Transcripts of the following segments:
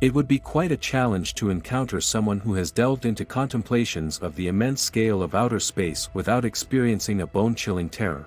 It would be quite a challenge to encounter someone who has delved into contemplations of the immense scale of outer space without experiencing a bone-chilling terror.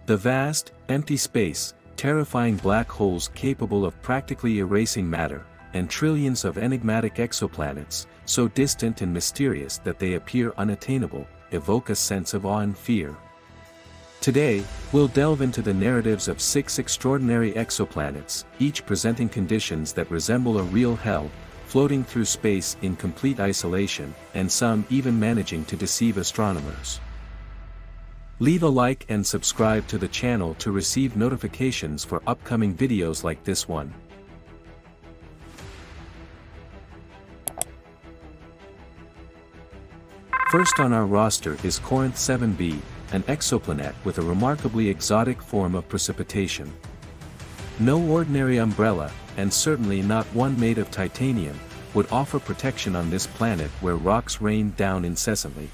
The vast, empty space, terrifying black holes capable of practically erasing matter, and trillions of enigmatic exoplanets, so distant and mysterious that they appear unattainable, evoke a sense of awe and fear. Today, we'll delve into the narratives of 6 extraordinary exoplanets, each presenting conditions that resemble a real hell, floating through space in complete isolation, and some even managing to deceive astronomers. Leave a like and subscribe to the channel to receive notifications for upcoming videos like this one. First on our roster is Corinth 7b, an exoplanet with a remarkably exotic form of precipitation. No ordinary umbrella, and certainly not one made of titanium, would offer protection on this planet where rocks rain down incessantly.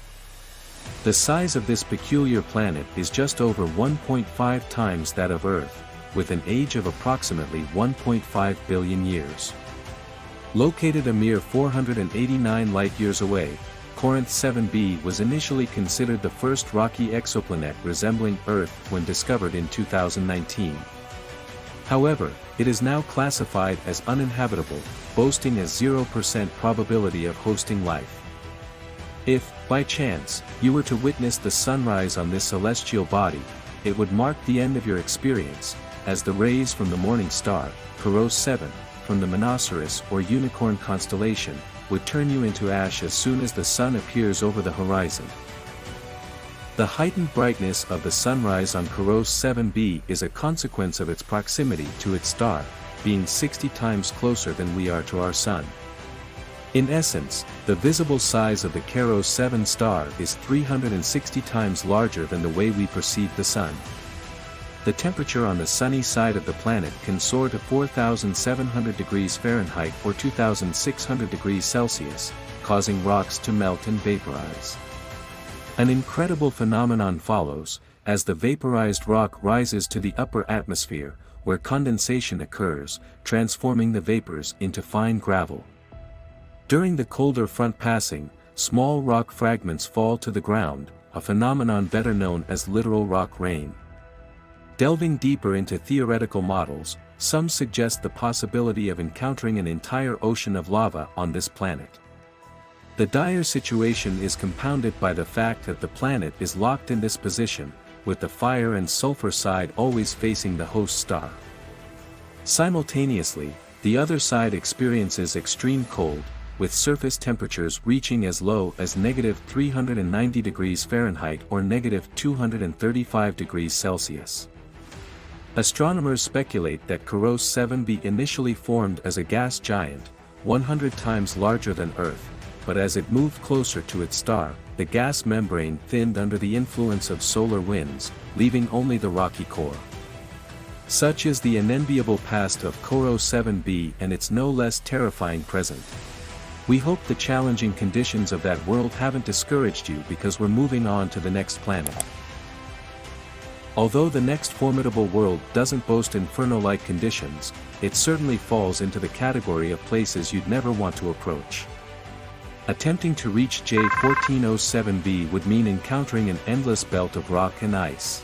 The size of this peculiar planet is just over 1.5 times that of Earth, with an age of approximately 1.5 billion years. Located a mere 489 light-years away, Corinth 7b was initially considered the first rocky exoplanet resembling Earth when discovered in 2019. However, it is now classified as uninhabitable, boasting a 0% probability of hosting life. If, by chance, you were to witness the sunrise on this celestial body, it would mark the end of your experience, as the rays from the morning star, Coros 7, from the Monoceros or Unicorn constellation, would turn you into ash as soon as the sun appears over the horizon. The heightened brightness of the sunrise on Coros 7b is a consequence of its proximity to its star, being 60 times closer than we are to our sun. In essence, the visible size of the Coros 7 star is 360 times larger than the way we perceive the sun. The temperature on the sunny side of the planet can soar to 4,700 degrees Fahrenheit or 2,600 degrees Celsius, causing rocks to melt and vaporize. An incredible phenomenon follows, as the vaporized rock rises to the upper atmosphere, where condensation occurs, transforming the vapors into fine gravel. During the colder front passing, small rock fragments fall to the ground, a phenomenon better known as literal rock rain. Delving deeper into theoretical models, some suggest the possibility of encountering an entire ocean of lava on this planet. The dire situation is compounded by the fact that the planet is locked in this position, with the fire and sulfur side always facing the host star. Simultaneously, the other side experiences extreme cold, with surface temperatures reaching as low as -390 degrees Fahrenheit or -235 degrees Celsius. Astronomers speculate that Coros 7b initially formed as a gas giant, 100 times larger than Earth, but as it moved closer to its star, the gas membrane thinned under the influence of solar winds, leaving only the rocky core. Such is the unenviable past of Coros 7b and its no less terrifying present. We hope the challenging conditions of that world haven't discouraged you, because we're moving on to the next planet. Although the next formidable world doesn't boast inferno-like conditions, it certainly falls into the category of places you'd never want to approach. Attempting to reach J1407b would mean encountering an endless belt of rock and ice.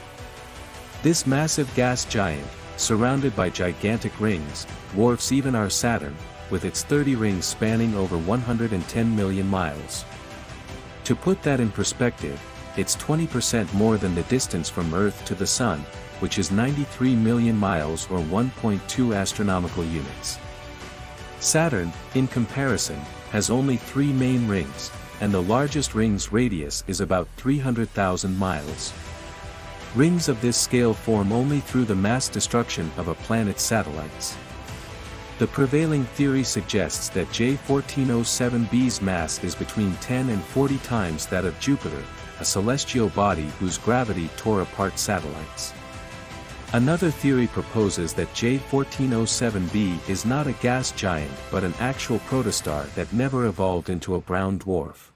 This massive gas giant, surrounded by gigantic rings, dwarfs even our Saturn, with its 30 rings spanning over 110 million miles. To put that in perspective, it's 20% more than the distance from Earth to the Sun, which is 93 million miles or 1.2 astronomical units. Saturn, in comparison, has only 3 main rings, and the largest ring's radius is about 300,000 miles. Rings of this scale form only through the mass destruction of a planet's satellites. The prevailing theory suggests that J1407b's mass is between 10 and 40 times that of Jupiter, a celestial body whose gravity tore apart satellites. Another theory proposes that J1407b is not a gas giant but an actual protostar that never evolved into a brown dwarf.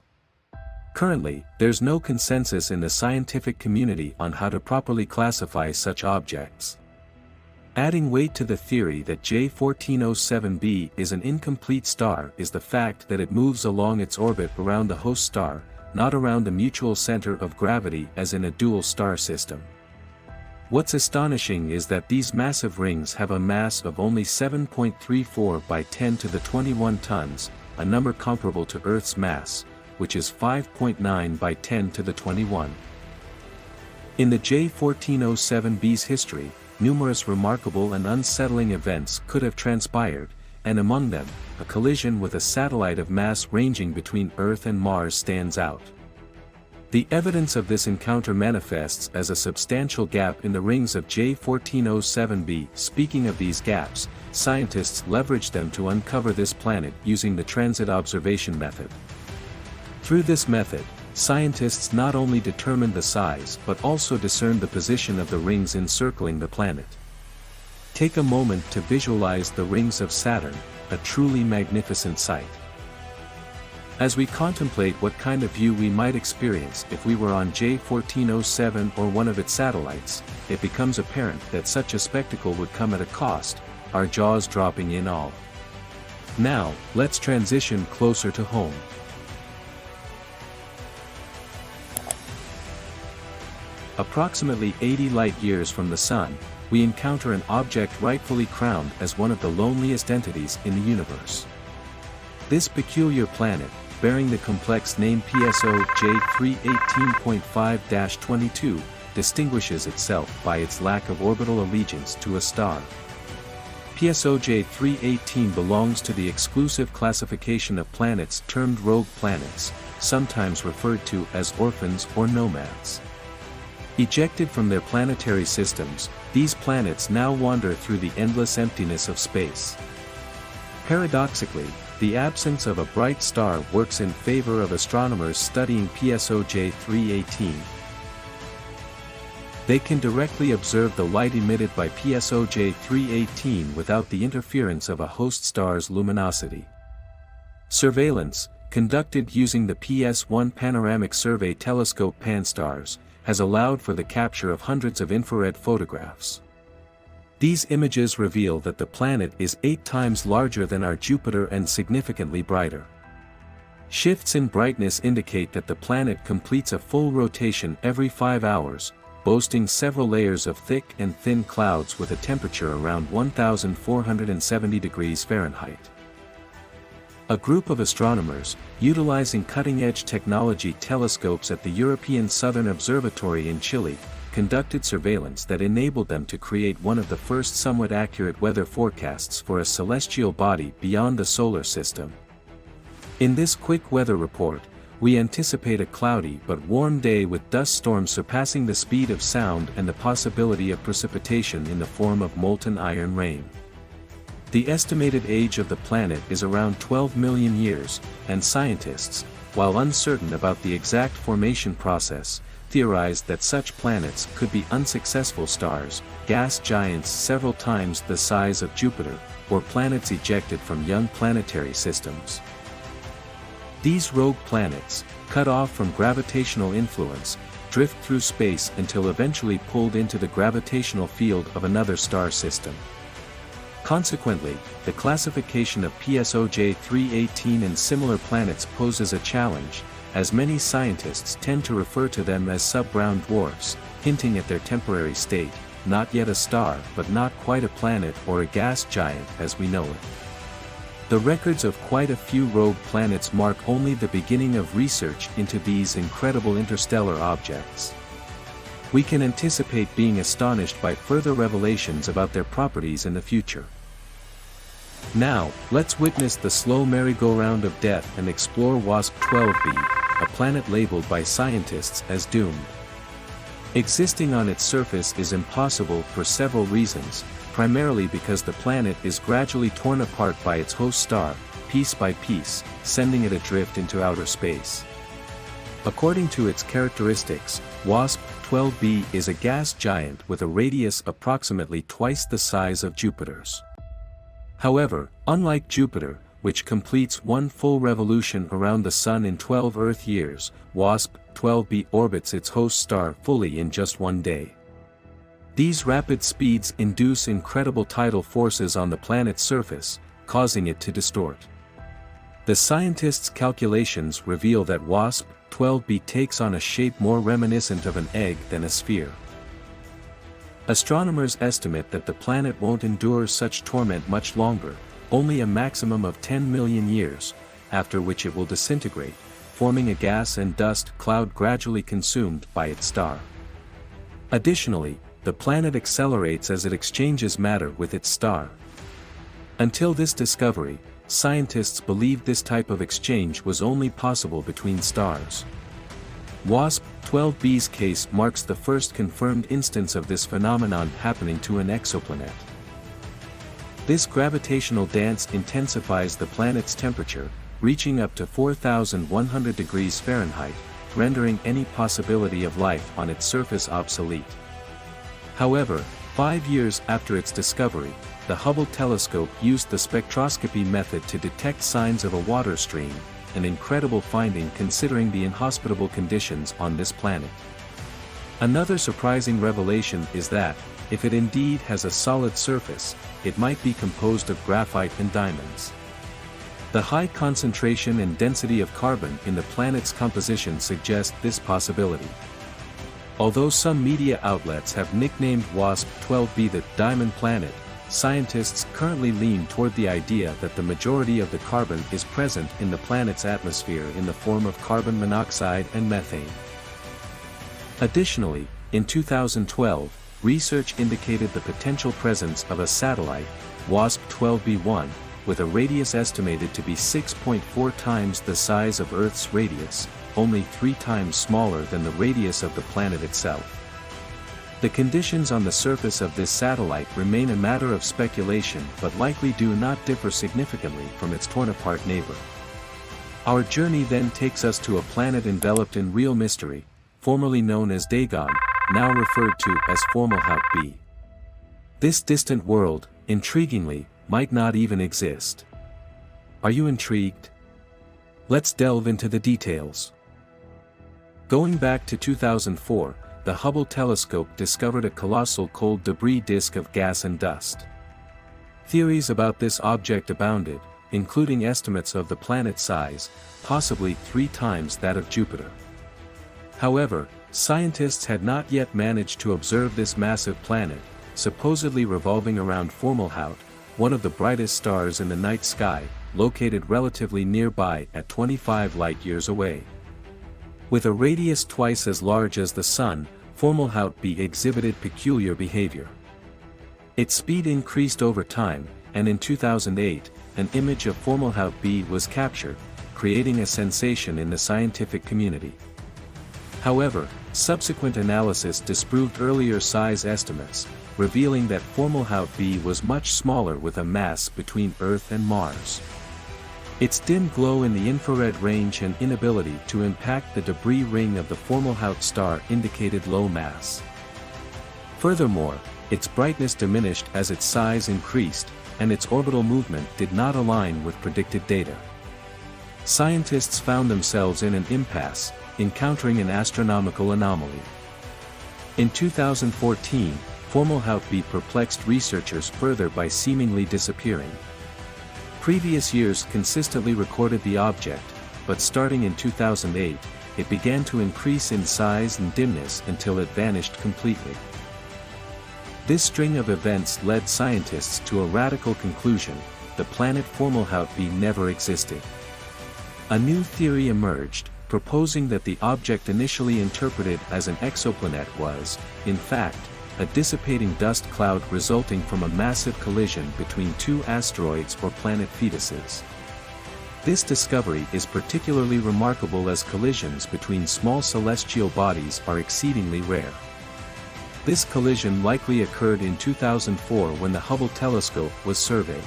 Currently, there's no consensus in the scientific community on how to properly classify such objects. Adding weight to the theory that J1407b is an incomplete star is the fact that it moves along its orbit around the host star, not around a mutual center of gravity as in a dual star system. What's astonishing is that these massive rings have a mass of only 7.34 by 10 to the 21 tons, a number comparable to Earth's mass, which is 5.9 by 10 to the 21. In the J1407b's history, numerous remarkable and unsettling events could have transpired, and among them, a collision with a satellite of mass ranging between Earth and Mars stands out. The evidence of this encounter manifests as a substantial gap in the rings of J1407b. Speaking of these gaps, scientists leveraged them to uncover this planet using the transit observation method. Through this method, scientists not only determined the size but also discerned the position of the rings encircling the planet. Take a moment to visualize the rings of Saturn, a truly magnificent sight. As we contemplate what kind of view we might experience if we were on J1407 or one of its satellites, it becomes apparent that such a spectacle would come at a cost, our jaws dropping in awe. Now, let's transition closer to home. Approximately 80 light-years from the Sun, we encounter an object rightfully crowned as one of the loneliest entities in the universe. This peculiar planet, bearing the complex name PSLJ 318.5-22, distinguishes itself by its lack of orbital allegiance to a star. PSLJ 318 belongs to the exclusive classification of planets termed rogue planets, sometimes referred to as orphans or nomads. Ejected from their planetary systems, these planets now wander through the endless emptiness of space. Paradoxically, the absence of a bright star works in favor of astronomers studying PSLJ 318. They can directly observe the light emitted by PSLJ 318 without the interference of a host star's luminosity. Surveillance, conducted using the PS1 Panoramic Survey Telescope Pan-STARRS, has allowed for the capture of hundreds of infrared photographs. These images reveal that the planet is 8 times larger than our Jupiter and significantly brighter. Shifts in brightness indicate that the planet completes a full rotation every 5 hours, boasting several layers of thick and thin clouds with a temperature around 1,470 degrees Fahrenheit. A group of astronomers, utilizing cutting-edge technology telescopes at the European Southern Observatory in Chile, conducted surveillance that enabled them to create one of the first somewhat accurate weather forecasts for a celestial body beyond the solar system. In this quick weather report, we anticipate a cloudy but warm day with dust storms surpassing the speed of sound and the possibility of precipitation in the form of molten iron rain. The estimated age of the planet is around 12 million years, and scientists, while uncertain about the exact formation process, theorized that such planets could be unsuccessful stars, gas giants several times the size of Jupiter, or planets ejected from young planetary systems. These rogue planets, cut off from gravitational influence, drift through space until eventually pulled into the gravitational field of another star system. Consequently, the classification of PSLJ 318 and similar planets poses a challenge, as many scientists tend to refer to them as sub-brown dwarfs, hinting at their temporary state, not yet a star but not quite a planet or a gas giant as we know it. The records of quite a few rogue planets mark only the beginning of research into these incredible interstellar objects. We can anticipate being astonished by further revelations about their properties in the future. Now, let's witness the slow merry-go-round of death and explore WASP-12b, a planet labeled by scientists as doomed. Existing on its surface is impossible for several reasons, primarily because the planet is gradually torn apart by its host star, piece by piece, sending it adrift into outer space. According to its characteristics, WASP-12b is a gas giant with a radius approximately twice the size of Jupiter's. However, unlike Jupiter, which completes one full revolution around the Sun in 12 Earth years, WASP-12b orbits its host star fully in just one day. These rapid speeds induce incredible tidal forces on the planet's surface, causing it to distort. The scientists' calculations reveal that WASP 12b takes on a shape more reminiscent of an egg than a sphere. Astronomers estimate that the planet won't endure such torment much longer, only a maximum of 10 million years, after which it will disintegrate, forming a gas and dust cloud gradually consumed by its star. Additionally, the planet accelerates as it exchanges matter with its star. Until this discovery, scientists believed this type of exchange was only possible between stars. WASP 12b's case marks the first confirmed instance of this phenomenon happening to an exoplanet. This gravitational dance intensifies the planet's temperature, reaching up to 4,100 degrees Fahrenheit, rendering any possibility of life on its surface obsolete. However, 5 years after its discovery, the Hubble telescope used the spectroscopy method to detect signs of a water stream, an incredible finding considering the inhospitable conditions on this planet. Another surprising revelation is that, if it indeed has a solid surface, it might be composed of graphite and diamonds. The high concentration and density of carbon in the planet's composition suggest this possibility. Although some media outlets have nicknamed WASP 12b the Diamond Planet, scientists currently lean toward the idea that the majority of the carbon is present in the planet's atmosphere in the form of carbon monoxide and methane. Additionally, in 2012, research indicated the potential presence of a satellite, WASP 12b1, with a radius estimated to be 6.4 times the size of Earth's radius, only 3 times smaller than the radius of the planet itself. The conditions on the surface of this satellite remain a matter of speculation but likely do not differ significantly from its torn-apart neighbor. Our journey then takes us to a planet enveloped in real mystery, formerly known as Dagon, now referred to as Fomalhaut b. This distant world, intriguingly, might not even exist. Are you intrigued? Let's delve into the details. Going back to 2004, the Hubble telescope discovered a colossal cold debris disk of gas and dust. Theories about this object abounded, including estimates of the planet's size, possibly 3 times that of Jupiter. However, scientists had not yet managed to observe this massive planet, supposedly revolving around Fomalhaut, one of the brightest stars in the night sky, located relatively nearby at 25 light-years away. With a radius twice as large as the Sun, Fomalhaut b exhibited peculiar behavior. Its speed increased over time, and in 2008, an image of Fomalhaut b was captured, creating a sensation in the scientific community. However, subsequent analysis disproved earlier size estimates, revealing that Fomalhaut b was much smaller with a mass between Earth and Mars. Its dim glow in the infrared range and inability to impact the debris ring of the Fomalhaut star indicated low mass. Furthermore, its brightness diminished as its size increased, and its orbital movement did not align with predicted data. Scientists found themselves in an impasse, encountering an astronomical anomaly. In 2014, Fomalhaut b perplexed researchers further by seemingly disappearing. Previous years consistently recorded the object, but starting in 2008, it began to increase in size and dimness until it vanished completely. This string of events led scientists to a radical conclusion: the planet Fomalhaut b never existed. A new theory emerged, proposing that the object initially interpreted as an exoplanet was, in fact, a dissipating dust cloud resulting from a massive collision between 2 asteroids or planet fetuses. This discovery is particularly remarkable as collisions between small celestial bodies are exceedingly rare. This collision likely occurred in 2004 when the Hubble telescope was surveyed.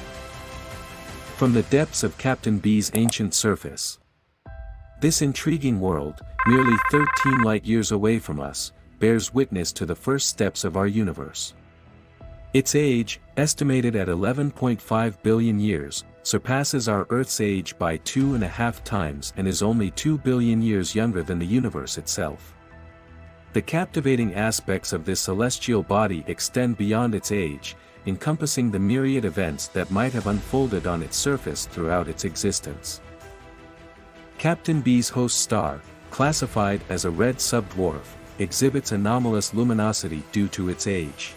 From the depths of Captain B's ancient surface. This intriguing world, merely 13 light-years away from us, bears witness to the first steps of our universe. Its age, estimated at 11.5 billion years, surpasses our Earth's age by 2.5 times and is only 2 billion years younger than the universe itself. The captivating aspects of this celestial body extend beyond its age, encompassing the myriad events that might have unfolded on its surface throughout its existence. Captain B's host star, classified as a red subdwarf, exhibits anomalous luminosity due to its age.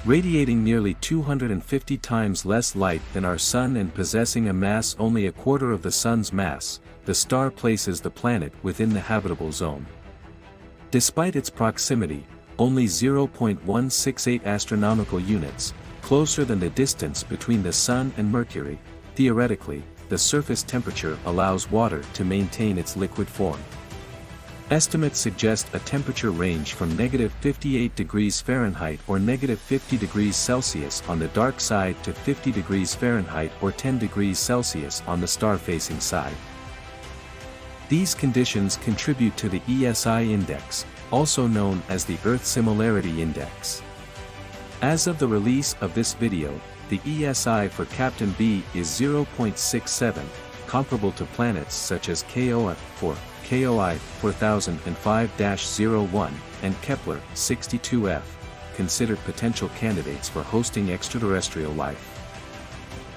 Radiating nearly 250 times less light than our Sun and possessing a mass only a quarter of the Sun's mass, the star places the planet within the habitable zone. Despite its proximity, only 0.168 astronomical units, closer than the distance between the Sun and Mercury, theoretically, the surface temperature allows water to maintain its liquid form. Estimates suggest a temperature range from -58 degrees Fahrenheit or -50 degrees Celsius on the dark side to 50 degrees Fahrenheit or 10 degrees Celsius on the star-facing side. These conditions contribute to the ESI index, also known as the Earth Similarity Index. As of the release of this video, the ESI for Captain B is 0.67, comparable to planets such as KOA 4, KOI 4005-01, and Kepler 62f, considered potential candidates for hosting extraterrestrial life.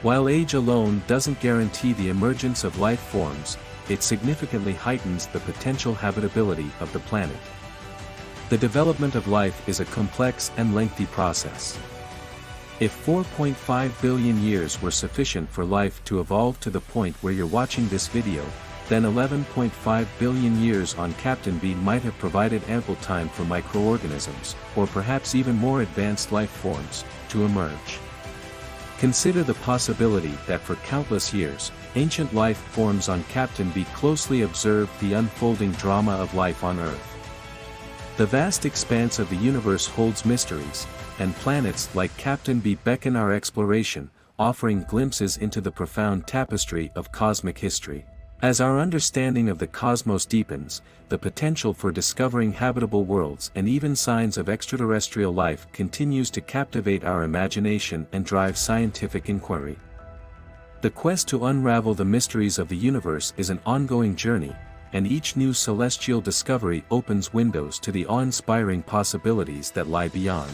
While age alone doesn't guarantee the emergence of life forms, it significantly heightens the potential habitability of the planet. The development of life is a complex and lengthy process. If 4.5 billion years were sufficient for life to evolve to the point where you're watching this video, then 11.5 billion years on Captain B might have provided ample time for microorganisms, or perhaps even more advanced life forms, to emerge. Consider the possibility that for countless years, ancient life forms on Captain B closely observed the unfolding drama of life on Earth. The vast expanse of the universe holds mysteries, and planets like Captain B beckon our exploration, offering glimpses into the profound tapestry of cosmic history. As our understanding of the cosmos deepens, the potential for discovering habitable worlds and even signs of extraterrestrial life continues to captivate our imagination and drive scientific inquiry. The quest to unravel the mysteries of the universe is an ongoing journey, and each new celestial discovery opens windows to the awe-inspiring possibilities that lie beyond.